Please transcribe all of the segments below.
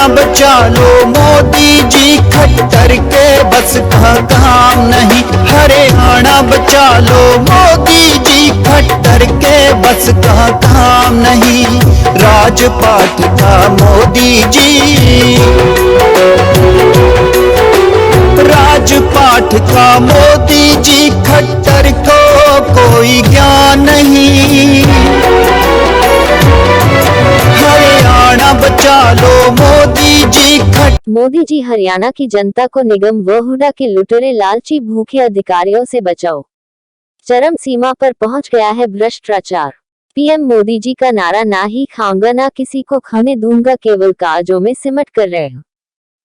बचा लो मोदी जी खट्टर के बस का काम नहीं। हरियाणा बचा लो मोदी जी खट्टर के बस का काम नहीं। राजपाट का मोदी जी, राजपाट का मोदी जी खट्टर को कोई ज्ञान नहीं। हरियाणा बचा लो मोदी जी मोदी जी हरियाणा की जनता को निगम व हुडा के लुटेरे लालची भूखे अधिकारियों से बचाओ। चरम सीमा पर पहुंच गया है भ्रष्टाचार। पीएम मोदी जी का नारा ना ही खाऊंगा ना किसी को खाने दूंगा केवल कागजों में सिमट कर रह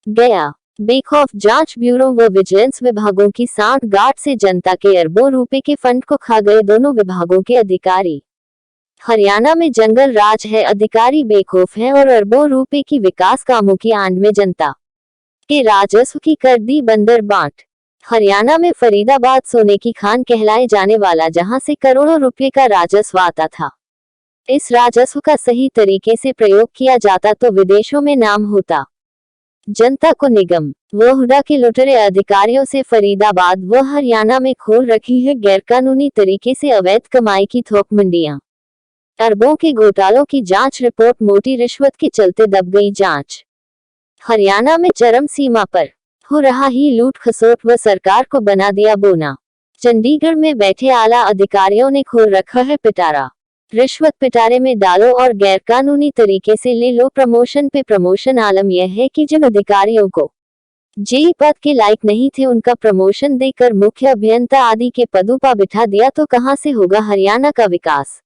गया। बेखौफ जांच ब्यूरो व विजिलेंस विभागों की सांठगांठ से जनता के अरबों रुपए के फंड को खा गए दोनों विभागों के अधिकारी। हरियाणा में जंगल राज है, अधिकारी बेखौफ हैं और अरबों रुपए की विकास कामों की आंड में जनता के राजस्व की कर दी बंदर बांट। हरियाणा में फरीदाबाद सोने की खान कहलाए जाने वाला जहां से करोड़ों रुपए का राजस्व आता था, इस राजस्व का सही तरीके से प्रयोग किया जाता तो विदेशों में नाम होता। जनता को निगम व हुडा के लुटेरे अधिकारियों से फरीदाबाद व हरियाणा में खोल रखी है गैरकानूनी तरीके से अवैध कमाई की थोक मंडियां। अरबों के घोटालों की जांच रिपोर्ट, मोटी रिश्वत के चलते दब गई जांच। हरियाणा में चरम सीमा पर हो रहा ही लूट खसोट व सरकार को बना दिया बोना। चंडीगढ़ में बैठे आला अधिकारियों ने खोल रखा है पिटारा। रिश्वत पिटारे में डालो और गैरकानूनी तरीके से ले लो प्रमोशन पे प्रमोशन। आलम यह है कि जिन अधिकारियों को जेई पद के लायक नहीं थे उनका प्रमोशन देकर मुख्य अभियंता आदि के पदों पर बिठा दिया तो कहां से होगा हरियाणा का विकास।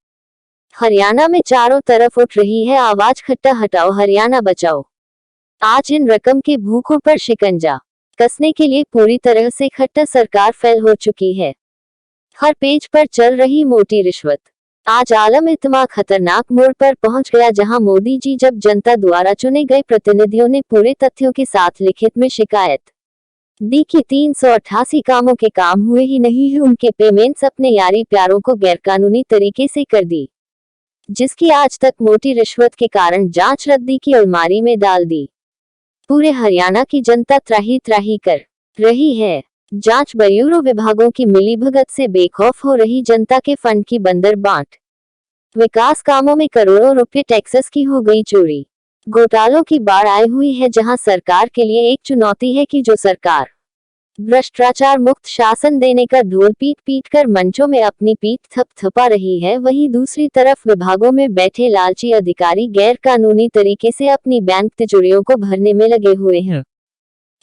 हरियाणा में चारों तरफ उठ रही है आवाज, खट्टा हटाओ हरियाणा बचाओ। आज इन रकम के भूखों पर शिकंजा कसने के लिए पूरी तरह से खट्टर सरकार फेल हो चुकी है। हर पेज पर चल रही मोटी रिश्वत। आज आलम इतना खतरनाक मोड़ पर पहुंच गया जहां मोदी जी जब जनता द्वारा चुने गए प्रतिनिधियों ने पूरे तथ्यों के साथ लिखित में शिकायत दी कि 388 कामों के काम हुए ही नहीं है, उनके पेमेंट्स अपने यारी प्यारों को गैरकानूनी तरीके से कर दी, जिसकी आज तक मोटी रिश्वत के कारण जांच रद्दी की अलमारी में डाल दी। पूरे हरियाणा की जनता त्राही त्राही कर रही है। जांच ब्यूरो विभागों की मिलीभगत से बेखौफ हो रही जनता के फंड की बंदर बांट। विकास कामों में करोड़ों रुपए टैक्सेस की हो गई चोरी। घोटालों की बाढ़ आई हुई है जहां सरकार के लिए एक चुनौती है कि जो सरकार भ्रष्टाचार मुक्त शासन देने का ढोल पीट पीट कर मंचों में अपनी पीठ थपथपा रही है, वहीं दूसरी तरफ विभागों में बैठे लालची अधिकारी गैर कानूनी तरीके से अपनी बैंक तिजोरियों को भरने में लगे हुए हैं।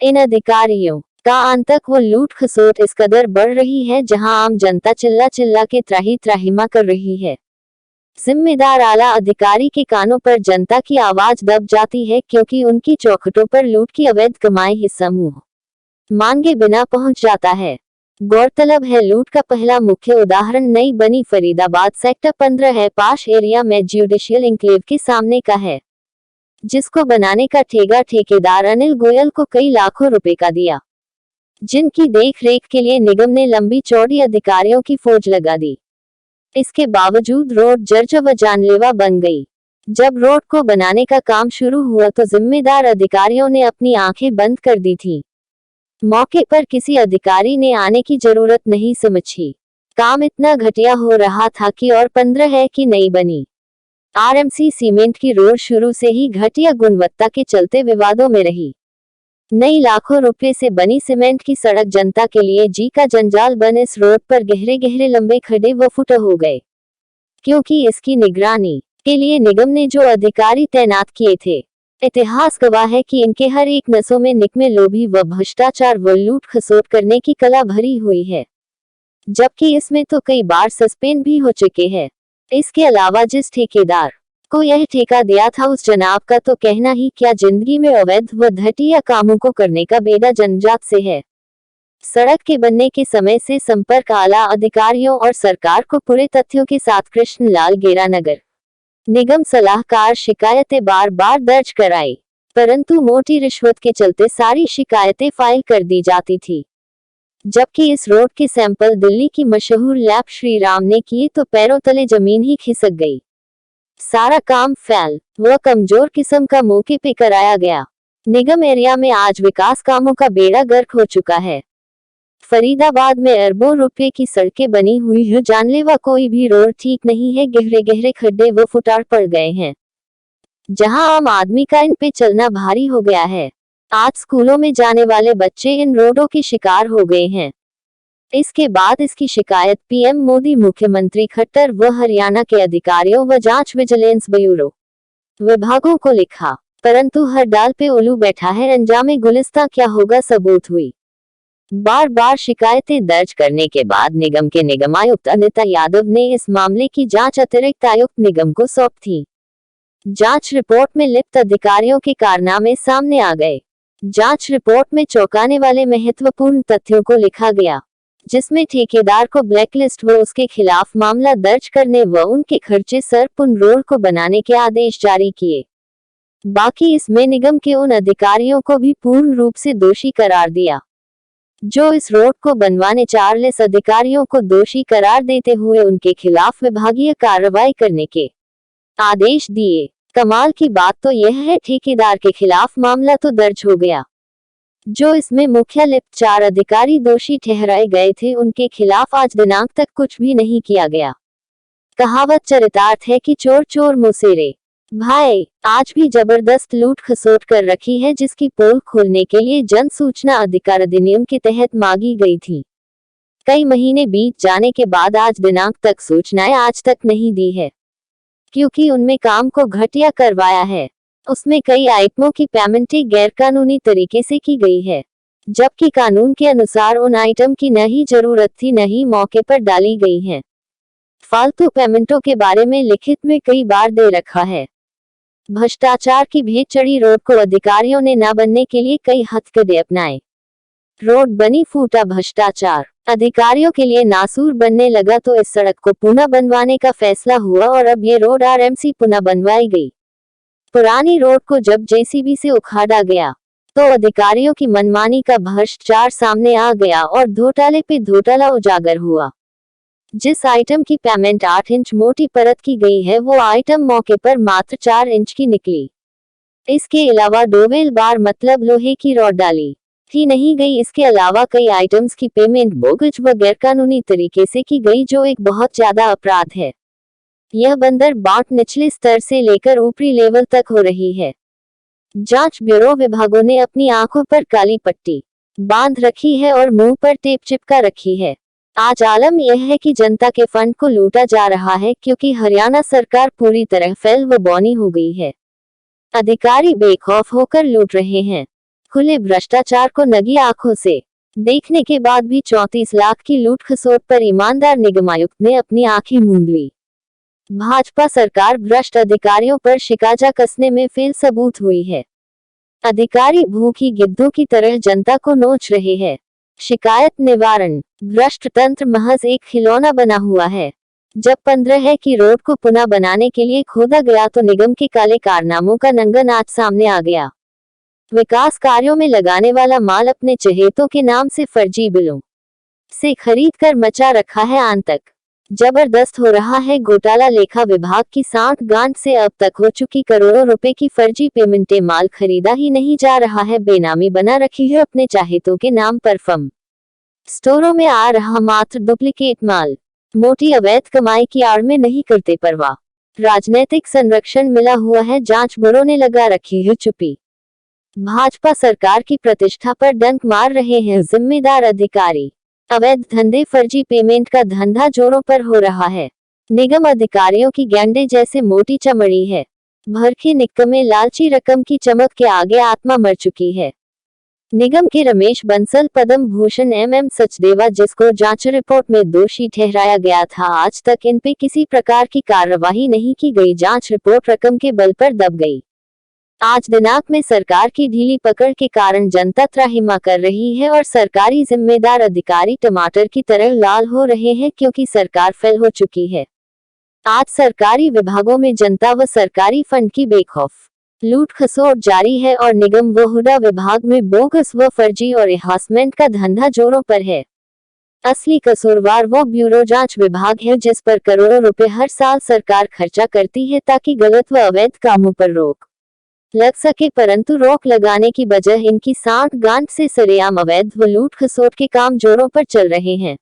इन अधिकारियों का आतंक व लूट खसोट इस कदर बढ़ रही है जहां आम जनता चिल्ला चिल्ला के त्राही त्राहिमा कर रही है। जिम्मेदार आला अधिकारी के कानों पर जनता की आवाज दब जाती है क्योंकि उनकी चौखटों पर लूट की अवैध कमाई हिस्सा मुंह मांगे बिना पहुंच जाता है। गौरतलब है लूट का पहला मुख्य उदाहरण नई बनी फरीदाबाद सेक्टर 15 है, पाश एरिया में ज्यूडिशियल इंक्लेव के सामने का है, जिसको बनाने का ठेका ठेकेदार अनिल गोयल को कई लाखों रुपए का दिया, जिनकी देख रेख के लिए निगम ने लंबी चौड़ी अधिकारियों की फौज लगा दी। इसके बावजूद रोड जर्जर व जानलेवा बन गई। जब रोड को बनाने का काम शुरू हुआ तो जिम्मेदार अधिकारियों ने अपनी आंखें बंद कर दी थी। मौके पर किसी अधिकारी ने आने की जरूरत नहीं समझी। काम इतना घटिया हो रहा था कि और 15 है कि नहीं बनी। आरएमसी सीमेंट की रोड शुरू से ही घटिया गुणवत्ता के चलते विवादों में रही। नई लाखों रुपए से बनी सीमेंट की सड़क जनता के लिए जी का जंजाल बन इस रोड पर गहरे गहरे लंबे खड्डे व फुट हो गए, क्योंकि इसकी निगरानी के लिए निगम ने जो अधिकारी तैनात किए थे, इतिहास गवाह है कि इनके हर एक नसों में निकमे लोभी व भ्रष्टाचार व लूट खसोट करने की कला भरी हुई है, जबकि इसमें तो कई बार सस्पेंड भी हो चुके हैं। इसके अलावा जिस ठेकेदार को यह ठेका दिया था उस जनाब का तो कहना ही क्या, जिंदगी में अवैध व घटिया कामों को करने का बेड़ा जन्मजात से है। सड़क के बनने के समय से संपर्क आला अधिकारियों और सरकार को पूरे तथ्यों के साथ कृष्णलाल गेरा नगर निगम सलाहकार शिकायतें बार बार दर्ज कराई, परंतु मोटी रिश्वत के चलते सारी शिकायतें फाइल कर दी जाती थी। जबकि इस रोड के सैंपल दिल्ली की मशहूर लैब श्री राम ने किए तो पैरों तले जमीन ही खिसक गई। सारा काम फैल व कमजोर किस्म का मौके पे कराया गया। निगम एरिया में आज विकास कामों का बेड़ा गर्क हो चुका है। फरीदाबाद में अरबों रुपए की सड़कें बनी हुई है, जानलेवा कोई भी रोड ठीक नहीं है, गहरे गहरे खड्डे व फुटाड़ पड़ गए हैं, जहां आम आदमी का इन पे चलना भारी हो गया है। आज स्कूलों में जाने वाले बच्चे इन रोडों के शिकार हो गए हैं। इसके बाद इसकी शिकायत पीएम मोदी, मुख्यमंत्री खट्टर व हरियाणा के अधिकारियों व जांच विजिलेंस ब्यूरो विभागों को लिखा, परंतु हर डाल पे उल्लू बैठा है। अंजामे गुलिस्तां क्या होगा सबूत हुई। बार बार शिकायतें दर्ज करने के बाद निगम के निगमायुक्त अनिता यादव ने इस मामले की जांच अतिरिक्त आयुक्त निगम को सौंप थी। जांच रिपोर्ट में लिप्त अधिकारियों के कारनामे सामने आ गए। जांच रिपोर्ट में चौंकाने वाले महत्वपूर्ण तथ्यों को लिखा गया, जिसमें ठेकेदार को ब्लैकलिस्ट व उसके खिलाफ मामला दर्ज करने व उनके खर्चे सर पुन रोड को बनाने के आदेश जारी किए। बाकी इसमें निगम के उन अधिकारियों को भी पूर्ण रूप से दोषी करार दिया, जो इस रोड को बनवाने 4 अधिकारियों को दोषी करार देते हुए उनके खिलाफ विभागीय कार्रवाई करने के आदेश दिए। कमाल की बात तो यह है, ठेकेदार के खिलाफ मामला तो दर्ज हो गया, जो इसमें मुख्य लिप्त 4 अधिकारी दोषी ठहराए गए थे, उनके खिलाफ आज दिनांक तक कुछ भी नहीं किया गया। कहावत चरितार्थ है कि चोर चोर मुसेरे। भाई, आज भी जबरदस्त लूट खसोट कर रखी है, जिसकी पोल खोलने के लिए जन सूचना अधिकार अधिनियम के तहत मांगी गई थी। कई महीने बीत जाने के बाद आज दिनांक तक सूचनाएं आज तक नहीं दी है, क्योंकि उनमें काम को घटिया करवाया है। उसमें कई आइटमों की पेमेंटें गैरकानूनी तरीके से की गई है, जबकि कानून के अनुसार उन आइटम की न ही जरूरत थी न ही मौके पर डाली गई हैं। फालतू पेमेंटों के बारे में लिखित में कई बार दे रखा है। भ्रष्टाचार की भेंट चढ़ी रोड को अधिकारियों ने न बनने के लिए कई हथकंडे अपनाए। रोड बनी, फूटा भ्रष्टाचार। अधिकारियों के लिए नासूर बनने लगा तो इस सड़क को पुनः बनवाने का फैसला हुआ और अब ये रोड आरएमसी पुनः बनवाई गई। पुरानी रोड को जब जेसीबी से उखाड़ा गया तो अधिकारियों की मनमानी का भ्रष्टाचार सामने आ गया और घोटाले पे घोटाला उजागर हुआ। जिस आइटम की पेमेंट 8 इंच मोटी परत की गई है, वो आइटम मौके पर मात्र 4 इंच की निकली। इसके अलावा डोवेल बार मतलब लोहे की रॉड डाली ही नहीं गई। इसके अलावा कई आइटम्स की पेमेंट बोगस व गैरकानूनी तरीके से की गई, जो एक बहुत ज्यादा अपराध है। यह बंदर बाट निचले स्तर से लेकर ऊपरी लेवल तक हो रही है। जांच ब्यूरो विभागों ने अपनी आंखों पर काली पट्टी बांध रखी है और मुंह पर टेप चिपका रखी है। आज आलम यह है कि जनता के फंड को लूटा जा रहा है, क्योंकि हरियाणा सरकार पूरी तरह फेल व बौनी हो गई है। अधिकारी बेखौफ होकर लूट रहे हैं। खुले भ्रष्टाचार को नंगी आंखों से देखने के बाद भी 34 लाख की लूट खसोट पर ईमानदार निगमायुक्त ने अपनी आंखें मूंद ली। भाजपा सरकार भ्रष्ट अधिकारियों पर शिकंजा कसने में फेल सबूत हुई है। अधिकारी भूखी गिद्धों की तरह जनता को नोच रहे हैं। शिकायत निवारण। भ्रष्ट तंत्र महज एक खिलौना बना हुआ है। जब 15 है कि रोड को पुनः बनाने के लिए खोदा गया तो निगम के काले कारनामों का नंगा नाच सामने आ गया। विकास कार्यों में लगाने वाला माल अपने चहेतों के नाम से फर्जी बिलों से खरीद कर मचा रखा है आतंक। जबरदस्त हो रहा है घोटाला। लेखा विभाग की सांठ गांठ से अब तक हो चुकी करोड़ों रुपए की फर्जी पेमेंटें। माल खरीदा ही नहीं जा रहा है, बेनामी बना रखी है अपने चाहेतों के नाम पर। फर्म स्टोरों में आ रहा मात्र डुप्लीकेट माल। मोटी अवैध कमाई की आड़ में नहीं करते परवाह। राजनीतिक संरक्षण मिला हुआ है, जांच ब्यूरो ने लगा रखी है चुप्पी। भाजपा सरकार की प्रतिष्ठा पर डंक मार रहे हैं जिम्मेदार अधिकारी। अवैध धंधे, फर्जी पेमेंट का धंधा जोरों पर हो रहा है। निगम अधिकारियों की गैंडे जैसे मोटी चमड़ी है। भरखे निक्कमे लालची रकम की चमक के आगे आत्मा मर चुकी है। निगम के रमेश बंसल, पद्म भूषण, MM सचदेवा, जिसको जांच रिपोर्ट में दोषी ठहराया गया था, आज तक इन पे किसी प्रकार की कार्रवाई नहीं की गई। जांच रिपोर्ट रकम के बल पर दब गई। आज दिनांक में सरकार की ढीली पकड़ के कारण जनता त्राहिमाम कर रही है और सरकारी जिम्मेदार अधिकारी टमाटर की तरह लाल हो रहे हैं, क्योंकि सरकार फेल हो चुकी है। आज सरकारी विभागों में जनता व सरकारी फंड की बेखौफ लूट खसोट जारी है और निगम व हुडा विभाग में बोगस व फर्जी और एहसासमेंट का धंधा जोरों पर है। असली कसूरवार वो ब्यूरो जांच विभाग है, जिस पर करोड़ों रुपए हर साल सरकार खर्चा करती है ताकि गलत व अवैध कामों पर रोक लग सके, परंतु रोक लगाने की बजाय इनकी सांठ गांठ से सरेआम अवैध व लूट खसोट के काम जोरों पर चल रहे हैं।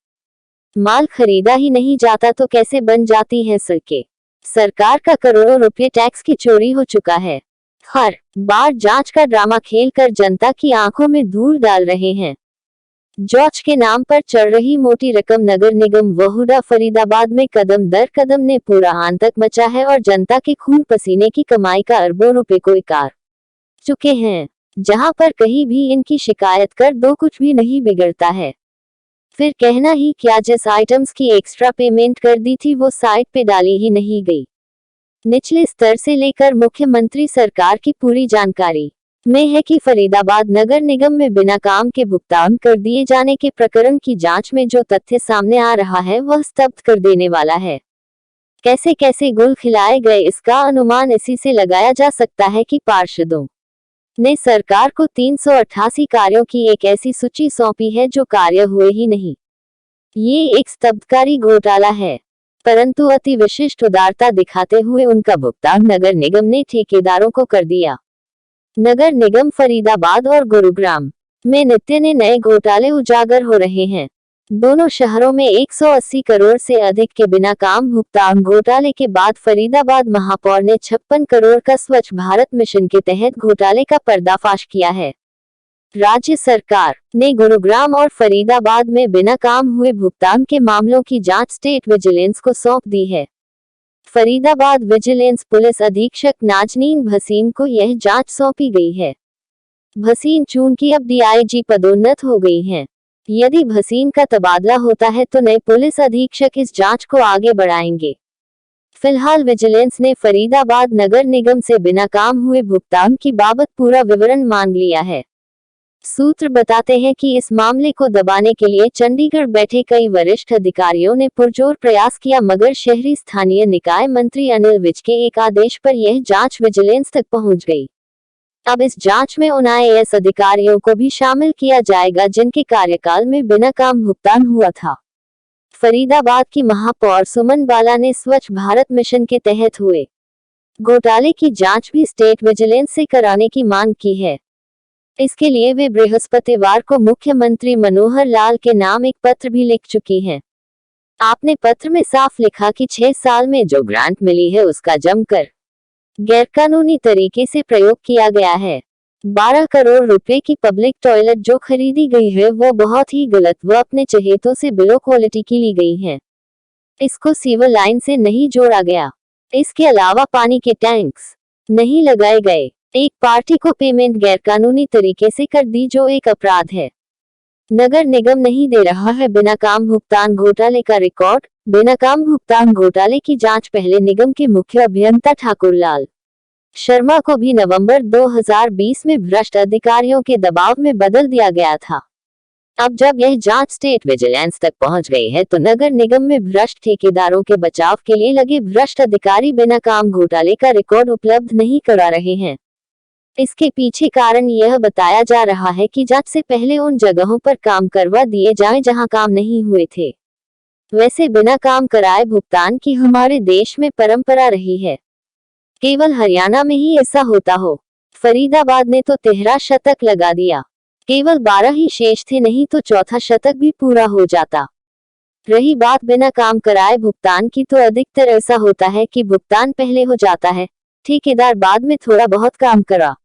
माल खरीदा ही नहीं जाता तो कैसे बन जाती हैं सड़कें। सरकार का करोड़ों रुपए टैक्स की चोरी हो चुका है। हर बार जांच का ड्रामा खेलकर जनता की आंखों में धूल डाल रहे हैं। जांच के नाम पर चढ़ रही मोटी रकम नगर निगम वहुड़ा फरीदाबाद में कदम दर कदम ने पूरा आतंक मचा है और जनता के खून पसीने की कमाई का अरबों रुपए को इकार चुके हैं। जहां पर कहीं भी इनकी शिकायत कर दो कुछ भी नहीं बिगड़ता है। फिर कहना ही क्या, जिस आइटम्स की एक्स्ट्रा पेमेंट कर दी थी वो साइट पे डाली ही नहीं गई। निचले स्तर से लेकर मुख्यमंत्री सरकार की पूरी जानकारी में है कि फरीदाबाद नगर निगम में बिना काम के भुगतान कर दिए जाने के प्रकरण की जांच में जो तथ्य सामने आ रहा है वह स्तब्ध कर देने वाला है। कैसे कैसे गुल खिलाए गए इसका अनुमान इसी से लगाया जा सकता है कि पार्षदों ने सरकार को 388 कार्यों की एक ऐसी सूची सौंपी है जो कार्य हुए ही नहीं। ये एक स्तब्धकारी घोटाला है, परंतु अति विशिष्ट उदारता दिखाते हुए उनका भुगतान नगर निगम ने ठेकेदारों को कर दिया। नगर निगम फरीदाबाद और गुरुग्राम में नित्य नए घोटाले उजागर हो रहे हैं। दोनों शहरों में 180 करोड़ से अधिक के बिना काम भुगतान घोटाले के बाद फरीदाबाद महापौर ने 56 करोड़ का स्वच्छ भारत मिशन के तहत घोटाले का पर्दाफाश किया है। राज्य सरकार ने गुरुग्राम और फरीदाबाद में बिना काम हुए भुगतान के मामलों की जांच स्टेट विजिलेंस को सौंप दी है। फरीदाबाद विजिलेंस पुलिस अधीक्षक नाजनीन भसीन को यह जांच सौंपी गई है। भसीन चूंकि अब डीआईजी पदोन्नत हो गई हैं, यदि भसीन का तबादला होता है तो नए पुलिस अधीक्षक इस जांच को आगे बढ़ाएंगे। फिलहाल विजिलेंस ने फरीदाबाद नगर निगम से बिना काम हुए भुगतान की बाबत पूरा विवरण मांग लिया है। सूत्र बताते हैं कि इस मामले को दबाने के लिए चंडीगढ़ बैठे कई वरिष्ठ अधिकारियों ने पुरजोर प्रयास किया, मगर शहरी स्थानीय निकाय मंत्री अनिल विज के एक आदेश पर यह जांच विजिलेंस तक पहुंच गई। अब इस जांच में उन आईएएस अधिकारियों को भी शामिल किया जाएगा जिनके कार्यकाल में बिना काम भुगतान हुआ था। फरीदाबाद की महापौर सुमन बाला ने स्वच्छ भारत मिशन के तहत हुए घोटाले की जांच भी स्टेट विजिलेंस से कराने की मांग की है। इसके लिए वे बृहस्पतिवार को मुख्यमंत्री मनोहर लाल के नाम एक पत्र भी लिख चुकी हैं। आपने पत्र में साफ लिखा कि 6 साल में जो ग्रांट मिली है उसका जमकर गैरकानूनी तरीके से प्रयोग किया गया है। 12 करोड़ रुपए की पब्लिक टॉयलेट जो खरीदी गई है वो बहुत ही गलत व अपने चहेतों से बिलो क्वालिटी की ली गई है। इसको सीवर लाइन से नहीं जोड़ा गया। इसके अलावा पानी के टैंक्स नहीं लगाए गए। एक पार्टी को पेमेंट गैरकानूनी तरीके से कर दी जो एक अपराध है। नगर निगम नहीं दे रहा है बिना काम भुगतान घोटाले का रिकॉर्ड। बिना काम भुगतान घोटाले की जांच पहले निगम के मुख्य अभियंता ठाकुर लाल शर्मा को भी नवंबर 2020 में भ्रष्ट अधिकारियों के दबाव में बदल दिया गया था। अब जब यह जांच स्टेट विजिलेंस तक पहुंच गई है तो नगर निगम में भ्रष्ट ठेकेदारों के बचाव के लिए लगे भ्रष्ट अधिकारी बिना काम घोटाले का रिकॉर्ड उपलब्ध नहीं करा रहे हैं। इसके पीछे कारण यह बताया जा रहा है कि जांच से पहले उन जगहों पर काम करवा दिए जाएं जहां काम नहीं हुए थे। वैसे बिना काम कराए भुगतान की हमारे देश में परंपरा रही है। केवल हरियाणा में ही ऐसा होता हो। फरीदाबाद ने तो 13 शतक लगा दिया। केवल 12 ही शेष थे, नहीं तो चौथा शतक भी पूरा हो जाता। रही बात बिना काम कराए भुगतान की, तो अधिकतर ऐसा होता है कि भुगतान पहले हो जाता है, ठेकेदार बाद में थोड़ा बहुत काम करा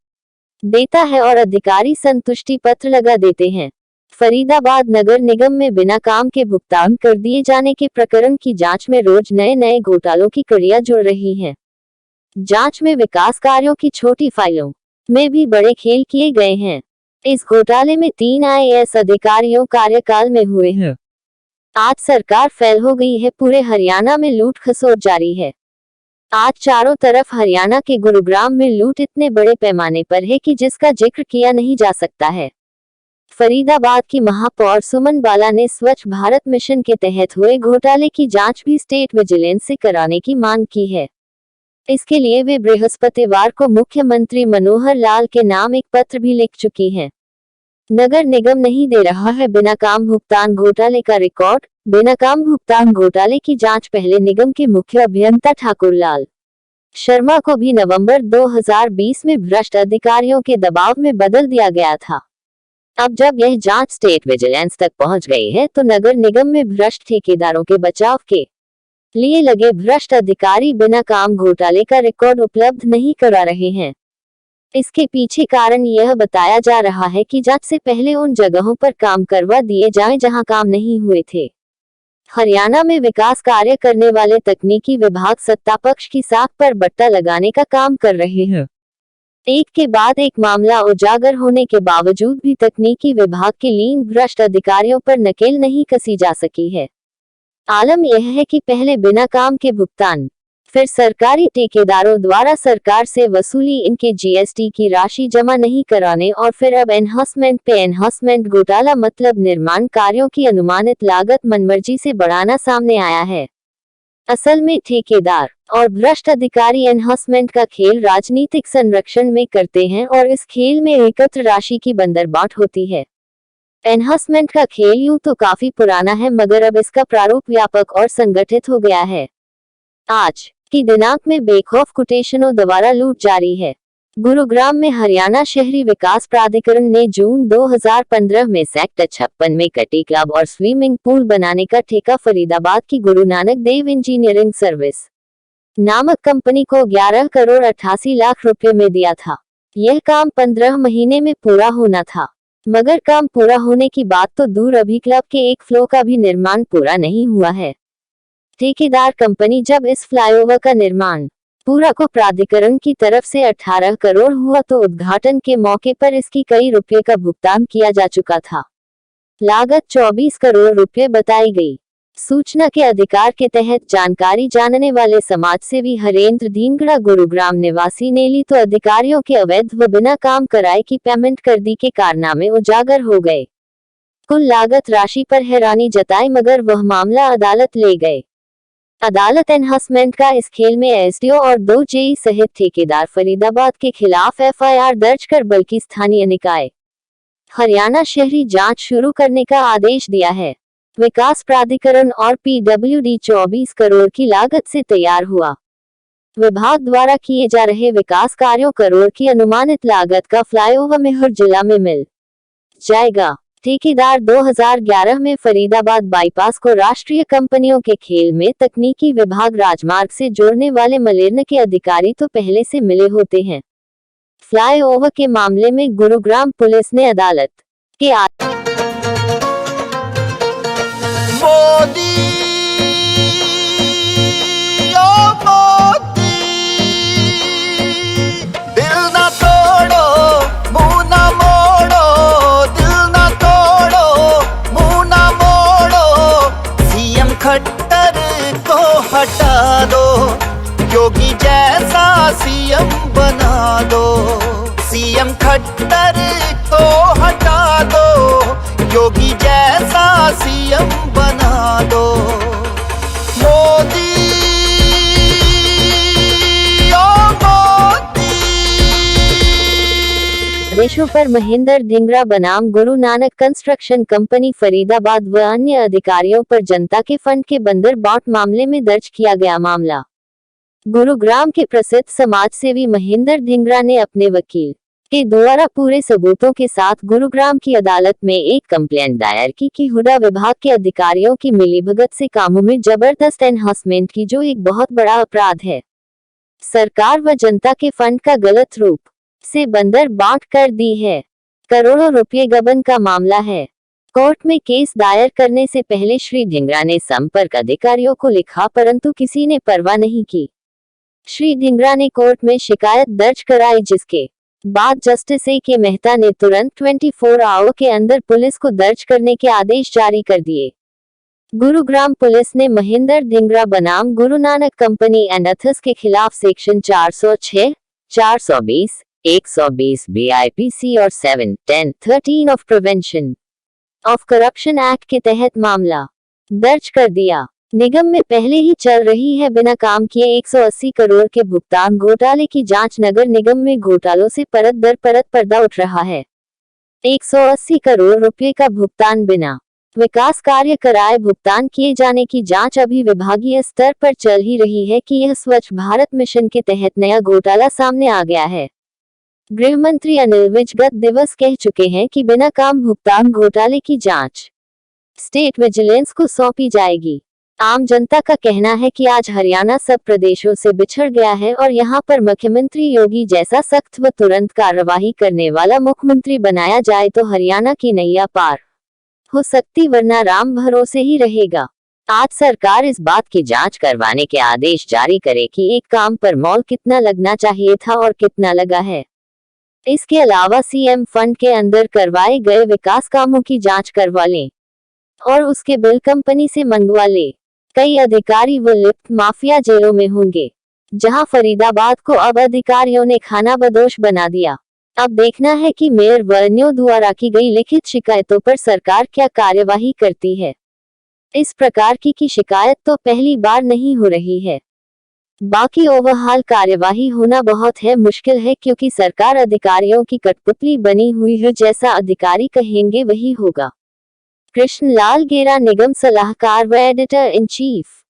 देता है और अधिकारी संतुष्टि पत्र लगा देते हैं। फरीदाबाद नगर निगम में बिना काम के भुगतान कर दिए जाने के प्रकरण की जांच में रोज नए घोटालों की कड़ियां जुड़ रही हैं। जांच में विकास कार्यों की छोटी फाइलों में भी बड़े खेल किए गए हैं। इस घोटाले में 3 आईएएस अधिकारियों कार्यकाल में हुए हैं। आज सरकार फेल हो गई है, पूरे हरियाणा में लूट खसोट जारी है। आज चारों तरफ हरियाणा के गुरुग्राम में लूट इतने बड़े पैमाने पर है कि जिसका जिक्र किया नहीं जा सकता है। फरीदाबाद की महापौर सुमन बाला ने स्वच्छ भारत मिशन के तहत हुए घोटाले की जांच भी स्टेट विजिलेंस से कराने की मांग की है। इसके लिए वे बृहस्पतिवार को मुख्यमंत्री मनोहर लाल के नाम एक पत्र भी लिख चुकी हैं। नगर निगम नहीं दे रहा है बिना काम भुगतान घोटाले का रिकॉर्ड। बिना काम भुगतान घोटाले की जांच पहले निगम के मुख्य अभियंता ठाकुर लाल शर्मा को भी नवंबर 2020 में भ्रष्ट अधिकारियों के दबाव में बदल दिया गया था। अब जब यह जांच स्टेट विजिलेंस तक पहुंच गई है तो नगर निगम में भ्रष्ट ठेकेदारों के बचाव के लिए लगे भ्रष्ट अधिकारी बिना काम घोटाले का रिकॉर्ड उपलब्ध नहीं करा रहे हैं। इसके पीछे कारण यह बताया जा रहा है कि जांच से पहले उन जगहों पर काम करवा दिए जाएं जहां काम नहीं हुए थे। हरियाणा में विकास कार्य करने वाले तकनीकी विभाग सत्तापक्ष की साख पर बट्टा लगाने का काम कर रहे हैं। एक के बाद एक मामला उजागर होने के बावजूद भी तकनीकी विभाग के लीन भ्रष्ट अधिकारियों पर नकेल नहीं कसी जा सकी है। आलम यह है कि पहले बिना काम के भुगतान, फिर सरकारी ठेकेदारों द्वारा सरकार से वसूली, इनके जीएसटी की राशि जमा नहीं कराने और फिर अब एनहांसमेंट पे एनहांसमेंट घोटाला, मतलब निर्माण कार्यों की अनुमानित लागत मनमर्जी से बढ़ाना सामने आया है। असल में ठेकेदार और भ्रष्ट अधिकारी एनहांसमेंट का खेल राजनीतिक संरक्षण में करते हैं और इस खेल में एकत्र राशि की बंदरबाट होती है। एनहांसमेंट का खेल यूं तो काफी पुराना है, मगर अब इसका प्रारूप व्यापक और संगठित हो गया है। आज की दिनांक में बेखौफ कुटेशनों द्वारा लूट जारी है। गुरुग्राम में हरियाणा शहरी विकास प्राधिकरण ने जून 2015 में सेक्टर 56 में कटी क्लब और स्विमिंग पूल बनाने का ठेका फरीदाबाद की गुरु नानक देव इंजीनियरिंग सर्विस नामक कंपनी को 11 करोड़ 88 लाख रुपए में दिया था। यह काम 15 महीने में पूरा होना था, मगर काम पूरा होने की बात तो दूर, अभी क्लब के एक फ्लो का भी निर्माण पूरा नहीं हुआ है। ठेकेदार कंपनी जब इस फ्लाईओवर का निर्माण पूरा को प्राधिकरण की तरफ से 18 करोड़ हुआ तो उद्घाटन के मौके पर इसकी कई रुपए का भुगतान किया जा चुका था। लागत 24 करोड़ रुपए बताई गई। सूचना के अधिकार के तहत जानकारी जानने वाले समाजसेवी हरेंद्र धींगड़ा गुरुग्राम निवासी ने ली तो अधिकारियों के अवैध व बिना काम कराए की पेमेंट कर दी के कारनामे उजागर हो गए। कुल लागत राशि पर हैरानी जताई, मगर वह मामला अदालत ले गए। अदालत एनहांसमेंट का इस खेल में एसडीओ और 2 जेई सहित ठेकेदार फरीदाबाद के खिलाफ एफआईआर दर्ज कर बल्कि स्थानीय निकाय हरियाणा शहरी जांच शुरू करने का आदेश दिया है। विकास प्राधिकरण और पीडब्ल्यूडी 24 करोड़ की लागत से तैयार हुआ। विभाग द्वारा किए जा रहे विकास कार्यों करोड़ की अनुमानित लागत का फ्लाईओवर मेहर जिला में मिल जाएगा। ठेकेदार 2011 में फरीदाबाद बाईपास को राष्ट्रीय कंपनियों के खेल में तकनीकी विभाग राजमार्ग से जोड़ने वाले मलेरन के अधिकारी तो पहले से मिले होते हैं। फ्लाईओवर के मामले में गुरुग्राम पुलिस ने अदालत के मोदी ओ मोदी, दिल ना तोड़ो मुंह ना मोड़ो, दिल ना तोड़ो मुंह ना मोड़ो, सीएम खट्टर को हटा दो, योगी जैसा सीएम बना दो, सीएम खट्टर को हटा दो, योगी जैसा सीएम बना दो। मोदी ओ मोदी। आदेशों पर महेंद्र धिंगरा बनाम गुरु नानक कंस्ट्रक्शन कंपनी फरीदाबाद व अन्य अधिकारियों पर जनता के फंड के बंदरबाट मामले में दर्ज किया गया मामला। गुरुग्राम के प्रसिद्ध समाजसेवी महेंद्र धिंगरा ने अपने वकील के द्वारा पूरे सबूतों के साथ गुरुग्राम की अदालत में एक कंप्लेंट दायर की कि हुडा विभाग के अधिकारियों की मिलीभगत से कामों में जबरदस्त एनहांसमेंट की, जो एक बहुत बड़ा अपराध है। सरकार व जनता के फंड का गलत रूप से बंदरबाट कर दी है। करोड़ों रुपये गबन का मामला है। कोर्ट में केस दायर करने से पहले श्री धिंगरा ने संपर्क अधिकारियों को लिखा, परंतु किसी ने परवाह नहीं की। श्री धिंगरा ने कोर्ट में शिकायत दर्ज कराई, जिसके बाद जस्टिस ए के मेहता ने तुरंत 24 आवर के अंदर पुलिस को दर्ज करने के आदेश जारी कर दिए। गुरुग्राम पुलिस ने महेंद्र धिंगरा बनाम Guru Nanak company and others के खिलाफ सेक्शन 406, 420, 120 BIPC और 7, 10, 13 of prevention of corruption act के तहत मामला दर्ज कर दिया। निगम में पहले ही चल रही है बिना काम किए 180 करोड़ के भुगतान घोटाले की जांच। नगर निगम में घोटालों से परत दर परत पर्दा उठ रहा है। 180 करोड़ रुपए का भुगतान बिना विकास कार्य कराए भुगतान किए जाने की जांच अभी विभागीय स्तर पर चल ही रही है कि यह स्वच्छ भारत मिशन के तहत नया घोटाला सामने आ गया है। गृह मंत्री अनिल विज गत दिवस कह चुके हैं कि बिना काम भुगतान घोटाले की जांच स्टेट विजिलेंस को सौंपी जाएगी। आम जनता का कहना है कि आज हरियाणा सब प्रदेशों से बिछड़ गया है और यहां पर मुख्यमंत्री योगी जैसा सख्त व तुरंत कार्रवाई करने वाला मुख्यमंत्री बनाया जाए तो हरियाणा की नैया पार हो सकती, वरना राम भरोसे ही रहेगा। आज सरकार इस बात की जांच करवाने के आदेश जारी करे कि एक काम पर मॉल कितना लगना चाहिए था और कितना लगा है। इसके अलावा सीएम फंड के अंदर करवाए गए विकास कामों की जांच करवा लें और उसके बिल कंपनी से मंगवा ले। कई अधिकारी व लिप्त माफिया जेलों में होंगे, जहां फरीदाबाद को अब अधिकारियों ने खानाबदोश बना दिया। अब देखना है कि मेयर वर्नियो द्वारा की गई लिखित शिकायतों पर सरकार क्या कार्यवाही करती है। इस प्रकार की शिकायत तो पहली बार नहीं हो रही है। बाकी ओवरऑल कार्यवाही होना बहुत है मुश्किल है, क्योंकि सरकार अधिकारियों की कठपुतली बनी हुई है, जैसा अधिकारी कहेंगे वही होगा। कृष्ण लाल गेरा, निगम सलाहकार व एडिटर इन चीफ।